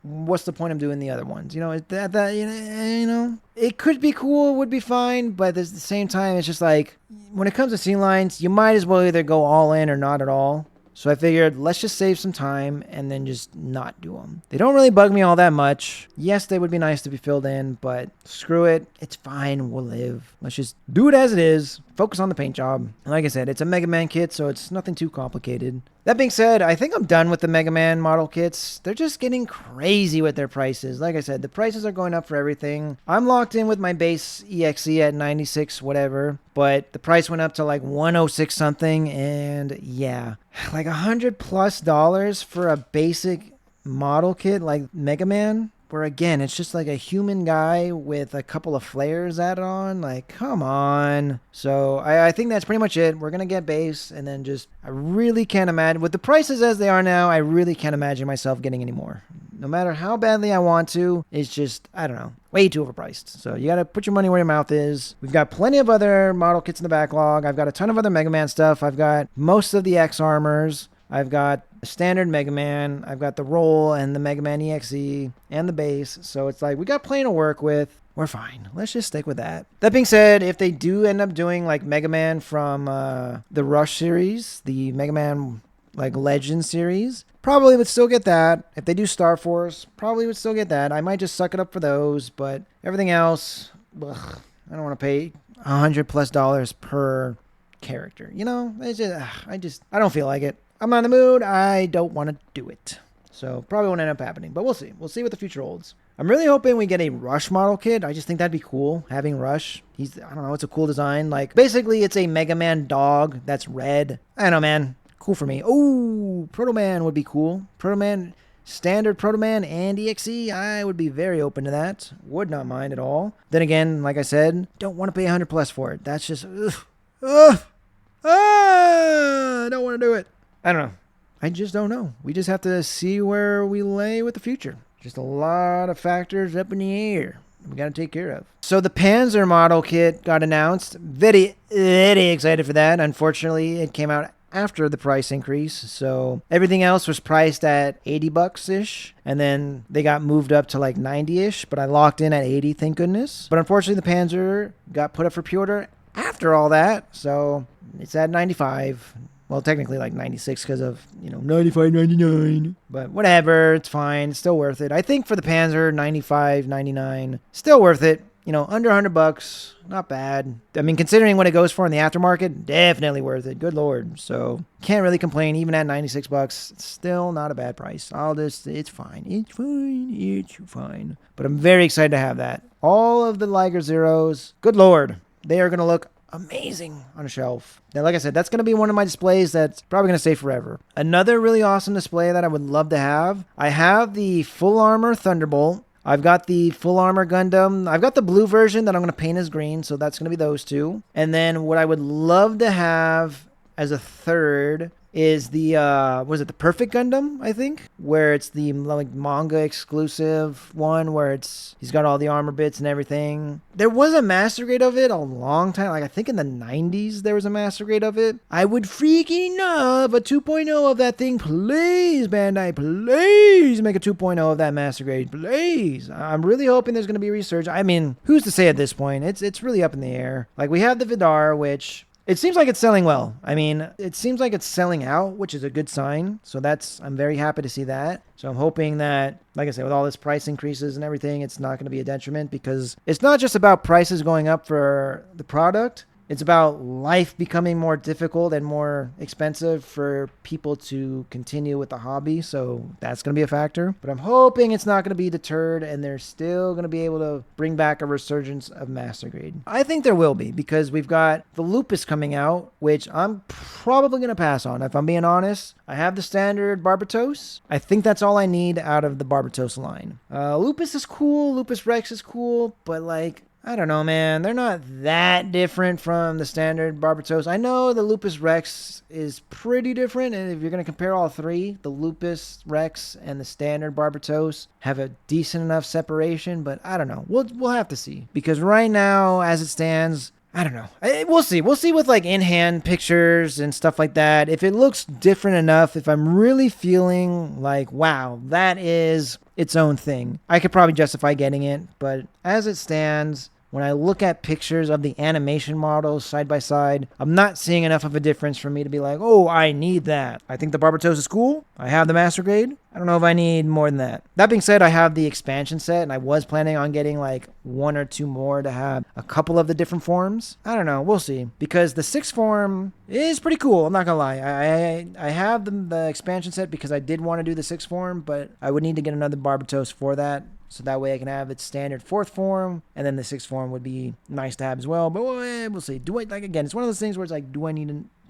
what's the point of doing the other ones? You know, you know, it could be cool, would be fine, but at the same time, it's just like, when it comes to seam lines, you might as well either go all in or not at all. So I figured, let's just save some time and then just not do them. They don't really bug me all that much. Yes, they would be nice to be filled in, but screw it. It's fine. We'll live. Let's just do it as it is. Focus on the paint job. And like I said, it's a Mega Man kit, so it's nothing too complicated. That being said, I think I'm done with the Mega Man model kits. They're just getting crazy with their prices. Like I said, the prices are going up for everything. I'm locked in with my base EXE at 96 whatever, but the price went up to like 106 something, and yeah, like $100+ for a basic model kit like Mega Man, where again, it's just like a human guy with a couple of flares added on. Like, come on. So I think that's pretty much it. We're going to get base, and then just, I really can't imagine, with the prices as they are now, I really can't imagine myself getting any more. No matter how badly I want to, it's just, I don't know, way too overpriced. So you got to put your money where your mouth is. We've got plenty of other model kits in the backlog. I've got a ton of other Mega Man stuff. I've got most of the X armors. I've got the standard Mega Man. I've got the Roll and the Mega Man EXE and the base. So it's like we got plenty to work with. we're fine. Let's just stick with that. That being said, if they do end up doing like Mega Man from the Rush series, the Mega Man like Legend series, probably would still get that. If they do Star Force, probably would still get that. I might just suck it up for those, but everything else, ugh, I don't want to pay $100+ per character. You know, it's just, I don't feel like it. I'm not in the mood. I don't want to do it. So probably won't end up happening, but we'll see. We'll see what the future holds. I'm really hoping we get a Rush model kit. I just think that'd be cool, having Rush. I don't know, it's a cool design. Like, basically, it's a Mega Man dog that's red. I don't know, man. Cool for me. Oh, Proto Man would be cool. Proto Man, standard Proto Man and EXE, I would be very open to that. Would not mind at all. Then again, like I said, don't want to pay $100+ for it. That's just, I don't want to do it. I don't know. I just don't know. We just have to see where we lay with the future. Just a lot of factors up in the air we got to take care of. So the Panzer model kit got announced. Very, very excited for that. Unfortunately, it came out after the price increase. So everything else was priced at $80-ish. And then they got moved up to like 90-ish. But I locked in at 80, thank goodness. But unfortunately, the Panzer got put up for pre-order after all that. So it's at 95. Well, technically like 96 because of, $95.99. But whatever, it's fine. It's still worth it. I think for the Panzer, $95.99, still worth it. Under $100, not bad. I mean, considering what it goes for in the aftermarket, definitely worth it. Good Lord. So can't really complain. Even at $96, it's still not a bad price. It's fine. It's fine. But I'm very excited to have that. All of the Liger Zeros, good Lord, they are going to look amazing on a shelf. Now, like I said, that's going to be one of my displays that's probably going to stay forever. Another really awesome display that I would love to have, I have the Full Armor Thunderbolt. I've got the Full Armor Gundam. I've got the blue version that I'm going to paint as green, so that's going to be those two. And then what I would love to have as a third is the the Perfect Gundam, I think, where it's the like manga exclusive one where he's got all the armor bits and everything. There was a master grade of it a long time, like I think in the 90s there was a master grade of it. I would freaking love a 2.0 of that thing, please, Bandai, please make a 2.0 of that master grade, please. I'm really hoping there's going to be research. I mean, who's to say at this point? It's really up in the air. Like, we have the Vidar, which it seems like it's selling well. I mean, it seems like it's selling out, which is a good sign. So I'm very happy to see that. So I'm hoping that, like I said, with all this price increases and everything, it's not going to be a detriment, because it's not just about prices going up for the product. It's about life becoming more difficult and more expensive for people to continue with the hobby. So that's going to be a factor. But I'm hoping it's not going to be deterred and they're still going to be able to bring back a resurgence of Master Grade. I think there will be, because we've got the Lupus coming out, which I'm probably going to pass on. If I'm being honest, I have the standard Barbatos. I think that's all I need out of the Barbatos line. Lupus is cool. Lupus Rex is cool. But I don't know, man. They're not that different from the standard Barbatos. I know the Lupus Rex is pretty different, and if you're going to compare all three, the Lupus Rex and the standard Barbatos have a decent enough separation, but I don't know. We'll have to see, because right now, as it stands, I don't know. We'll see. We'll see with in-hand pictures and stuff like that. If it looks different enough, if I'm really feeling like, wow, that is its own thing, I could probably justify getting it. But as it stands, when I look at pictures of the animation models side by side, I'm not seeing enough of a difference for me to be like, oh, I need that. I think the Barbatos is cool. I have the Master Grade. I don't know if I need more than that. That being said, I have the expansion set, and I was planning on getting one or two more to have a couple of the different forms. I don't know. We'll see. Because the 6th form is pretty cool. I'm not going to lie. I have the expansion set because I did want to do the 6th form, but I would need to get another Barbatos for that. So that way I can have its standard 4th form, and then the 6th form would be nice to have as well. But we'll see. Again, it's one of those things where it's do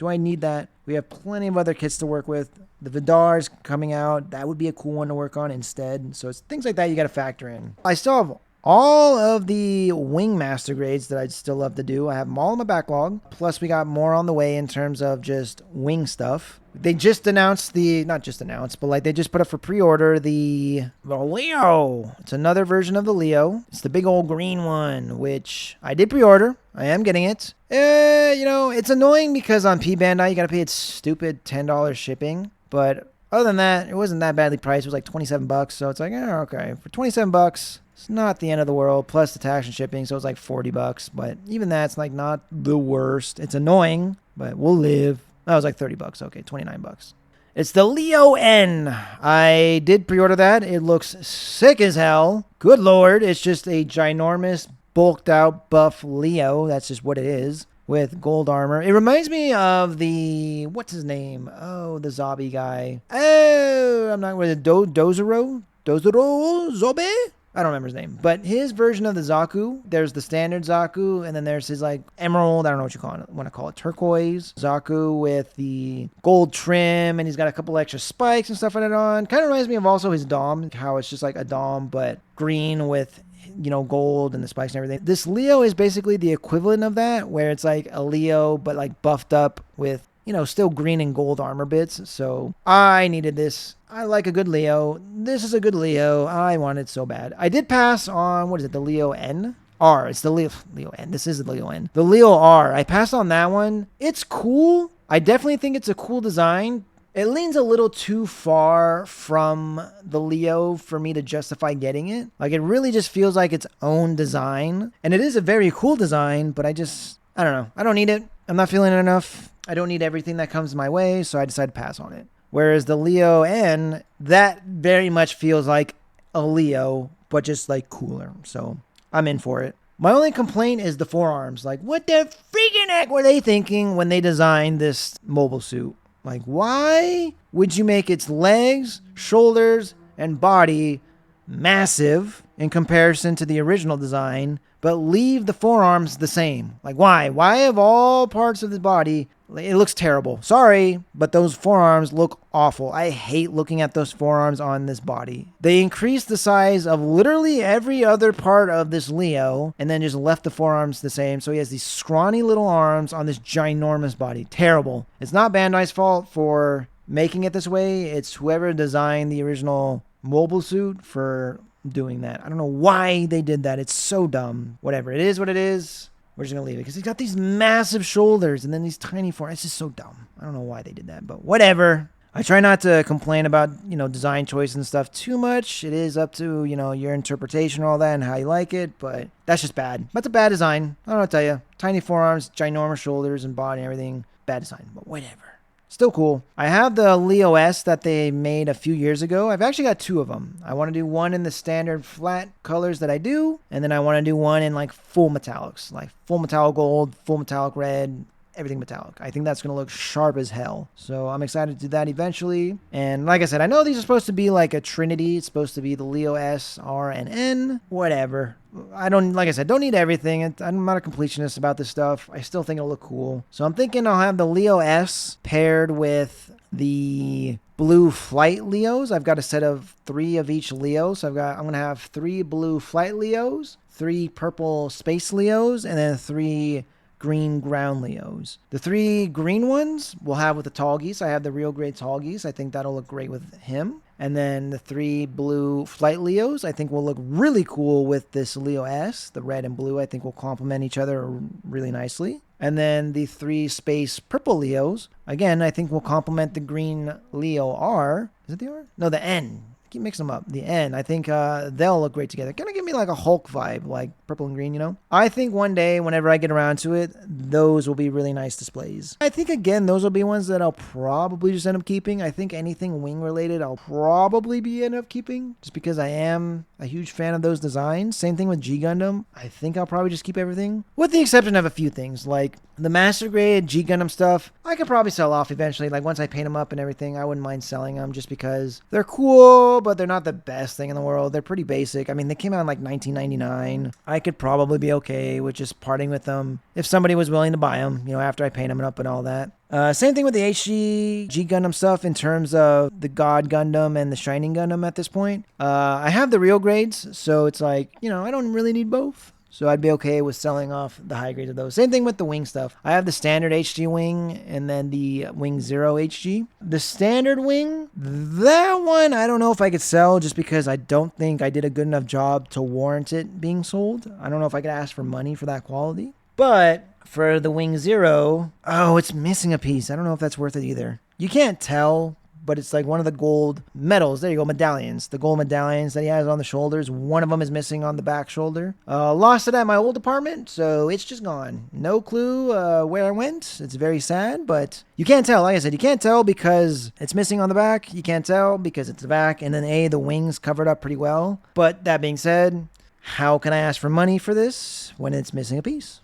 I need that? We have plenty of other kits to work with. The Vidar's coming out. That would be a cool one to work on instead. So it's things like that you got to factor in. I still have all of the Wing Master Grades that I'd still love to do. I have them all in my backlog. Plus, we got more on the way in terms of just wing stuff. They just announced they just put up for pre-order the Leo. It's another version of the Leo. It's the big old green one, which I did pre-order. I am getting it. It's annoying because on P-Bandai, you got to pay its stupid $10 shipping. But other than that, it wasn't that badly priced. It was $27. So it's okay. For $27, It's not the end of the world, plus the tax and shipping, so it's like $40. But even that's like not the worst. It's annoying, but we'll live. That was like $30. Okay, $29. It's the Leo N. I did pre-order that. It looks sick as hell. Good lord, it's just a ginormous, bulked out, buff Leo. That's just what it is. With gold armor. It reminds me of the, what's his name? Oh, the zombie guy. Oh, I'm not with it. Dozero? Zobe? I don't remember his name. But his version of the Zaku, there's the standard Zaku, and then there's his like emerald, I don't know what you want to call it, turquoise Zaku with the gold trim, and he's got a couple extra spikes and stuff on it on. Kind of reminds me of also his Dom, how it's just like a Dom, but green with, gold and the spikes and everything. This Leo is basically the equivalent of that, where it's like a Leo, but like buffed up with, still green and gold armor bits. So I needed this. I like a good Leo. This is a good Leo. I want it so bad. I did pass on, what is it, the Leo N? R. It's the Leo N. This is the Leo N. The Leo R. I passed on that one. It's cool. I definitely think it's a cool design. It leans a little too far from the Leo for me to justify getting it. Like, it really just feels like its own design. And it is a very cool design, but I don't know. I don't need it. I'm not feeling it enough. I don't need everything that comes my way, so I decided to pass on it. Whereas the Leo N, that very much feels like a Leo, but just like cooler. So I'm in for it. My only complaint is the forearms. Like, what the freaking heck were they thinking when they designed this mobile suit? Like, why would you make its legs, shoulders, and body massive in comparison to the original design, but leave the forearms the same? Like, why? Why of all parts of the body, it looks terrible. Sorry, but those forearms look awful. I hate looking at those forearms on this body. They increased the size of literally every other part of this Leo and then just left the forearms the same. So he has these scrawny little arms on this ginormous body. Terrible. It's not Bandai's fault for making it this way. It's whoever designed the original mobile suit for doing that. I don't know why they did that. It's so dumb. Whatever. It is what it is. We're just going to leave it because he's got these massive shoulders and then these tiny forearms. It's just so dumb. I don't know why they did that, but whatever. I try not to complain about, design choice and stuff too much. It is up to, your interpretation and all that and how you like it, but that's just bad. That's a bad design. I don't know what to tell you. Tiny forearms, ginormous shoulders and body and everything. Bad design, but whatever. Still cool. I have the Leo S that they made a few years ago. I've actually got two of them. I want to do one in the standard flat colors that I do, and then I want to do one in like full metallics, like full metallic gold, full metallic red, everything metallic. I think that's going to look sharp as hell. So I'm excited to do that eventually. And like I said, I know these are supposed to be like a trinity. It's supposed to be the Leo S, R, and N. Whatever. Like I said, don't need everything. I'm not a completionist about this stuff. I still think it'll look cool. So I'm thinking I'll have the Leo S paired with the blue flight Leos. I've got a set of 3 of each Leo. So I'm going to have 3 blue flight Leos, 3 purple space Leos, and then 3 green ground Leos. The 3 green ones we'll have with the tall geese. I have the real grade tall geese. I think that'll look great with him. And then the 3 blue flight Leos, I think will look really cool with this Leo S. The red and blue, I think will complement each other really nicely. And then the 3 space purple Leos, again, I think will complement the green Leo R. Is it the R? No, the N. Keep mixing them up. The N. I think they'll look great together. Kind of give me like a Hulk vibe, like purple and green, I think one day, whenever I get around to it, those will be really nice displays. I think, again, those will be ones that I'll probably just end up keeping. I think anything wing related, I'll probably end up keeping just because I am a huge fan of those designs. Same thing with G Gundam. I think I'll probably just keep everything with the exception of a few things like the master grade G Gundam stuff. I could probably sell off eventually. Like once I paint them up and everything, I wouldn't mind selling them just because they're cool, but they're not the best thing in the world. They're pretty basic. I mean, they came out in like 1999. I could probably be okay with just parting with them if somebody was willing to buy them, after I paint them up and all that. Same thing with the HG G Gundam stuff in terms of the God Gundam and the Shining Gundam at this point. I have the real grades, so it's like, I don't really need both. So I'd be okay with selling off the high grades of those. Same thing with the wing stuff. I have the standard HG wing and then the wing 0 HG. The standard wing, that one I don't know if I could sell just because I don't think I did a good enough job to warrant it being sold. I don't know if I could ask for money for that quality. But for the wing 0, it's missing a piece. I don't know if that's worth it either. You can't tell, but it's like one of the gold medals. There you go, medallions. The gold medallions that he has on the shoulders. One of them is missing on the back shoulder. Lost it at my old apartment, so it's just gone. No clue where I went. It's very sad, but you can't tell. Like I said, you can't tell because it's missing on the back. You can't tell because it's the back, and then the wings covered up pretty well. But that being said, how can I ask for money for this when it's missing a piece?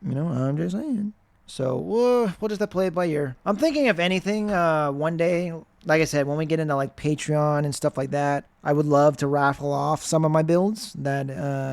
You know, I'm just saying. So we'll just have to play it by ear. I'm thinking, if anything, one day, like I said, when we get into like Patreon and stuff like that, I would love to raffle off some of my builds that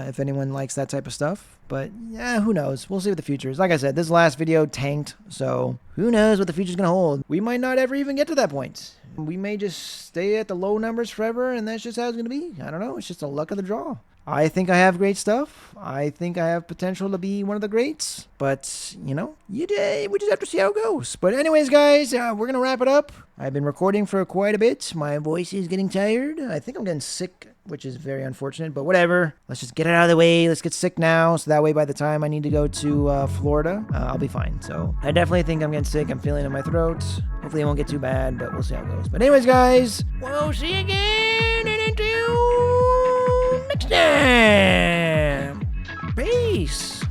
if anyone likes that type of stuff. But yeah, who knows? We'll see what the future is. Like I said, this last video tanked, so who knows what the future's gonna hold. We might not ever even get to that point. We may just stay at the low numbers forever, and that's just how it's gonna be. I don't know. It's just the luck of the draw. I think I have great stuff. I think I have potential to be one of the greats. But, you know, we just have to see how it goes. But anyways, guys, we're going to wrap it up. I've been recording for quite a bit. My voice is getting tired. I think I'm getting sick, which is very unfortunate. But whatever. Let's just get it out of the way. Let's get sick now. So that way, by the time I need to go to Florida, I'll be fine. So I definitely think I'm getting sick. I'm feeling it in my throat. Hopefully it won't get too bad, but we'll see how it goes. But anyways, guys, we'll see you again. And until next time. Peace.